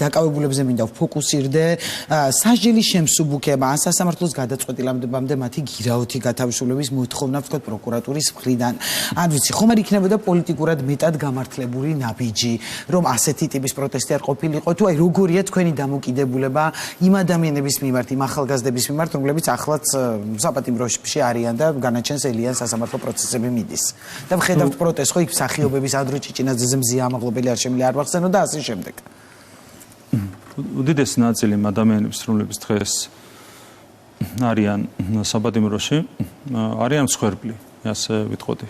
დაკავებულებზე მინდა ვფოკუსირდე, სასჯელის შემსუბუქება, ან სასამართლოს გადაწყვეტილებამდე მათი გირაოთი გათავისუფლების მოთხოვნა ვთქვათ პროკურატურის მხრიდან. ან ვიცი, ხომ არ იქნებოდა პოლიტიკურად მეტად გამართლებული ნაბიჯი, რომ ასეთი ტიპის პროტესტი არ ყოფილიყო, თუ აი როგორია თქვენი დამოკიდებულება იმ ადამიანების მიმართ, იმ ახალგაზრდების მიმართ, რომლებიც ახლაც საპატიმროში არიან და განაჩენს ელიან სასამართლო პროცესები მიდის. და ვხედავთ პროტესტს, ხო იქ მსახიობების ანდრო ჭიჭინაძეზე მზია ამაღლობელი არ შემიძლია არ ვახსენო და ასე შემდეგ. უდიდესი ნაწილი ადამიანების, რომლებიც დღეს არიან საპატიმროში, არიან მსხვერპლი, ასე ვიტყოდი.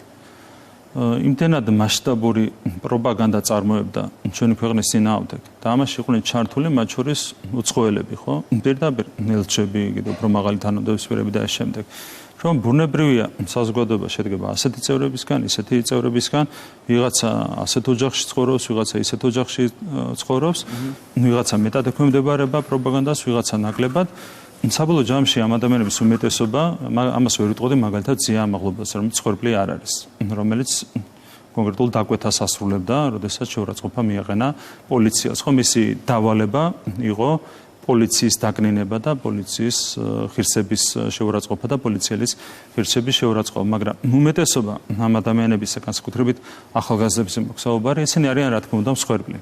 იმდენად მასშტაბური პროპაგანდა წარმოებდა ჩვენი ქვეყნის წინააღმდეგ და ამაში იყვნენ ჩართული მათ შორის უცხოელები, ხო? პირდაპირ ნელჩები, კიდევ უფრო მაღალი თანამდებობისპირები და ამ შემდეგ. რომ ბუნებრივია საზოგადოება შედგება ასეთი წევრებისგან, ისეთი წევრებისგან, ვიღაცა ასეთ ოჯახში ცხოვრობს, ვიღაცა ისეთ ოჯახში ცხოვრობს, ვიღაცა მეტად ექვემდებარება პროპაგანდას, ვიღაცა ნაკლებად. საბოლოო ჯამში ამ ადამიანების უმეტესობა, ამას ვერ ვიტყოდი მაგალითად ზია ამაღლობელს, რომელიც მსხვერპლი არ არის, რომელიც კონკრეტულ დაკვეთას ასრულებდა, როდესაც შეურაცხყოფა მიაყენა პოლიციას. ხო, მისი დავალება იყო პოლიციის დაკნინება და პოლიციის ღირსების შეურაცხყოფა და პოლიციელის ღირსების შეურაცხყოფა, მაგრამ უმეტესობა ამ ადამიანების განსაკუთრებით ახალგაზრდების მოგზაურობარი, ისინი არიან რა თქმა უნდა მსხვერპლი.